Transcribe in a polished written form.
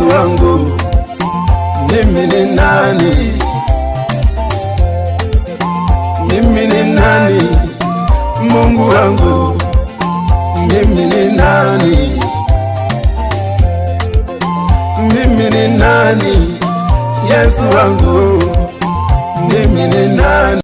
Yesu wangu, mimi ni nani? Mimi ni nani? Mungu wangu, mimi ni nani? Mimi ni nani? Yesu wangu, mimi ni nani?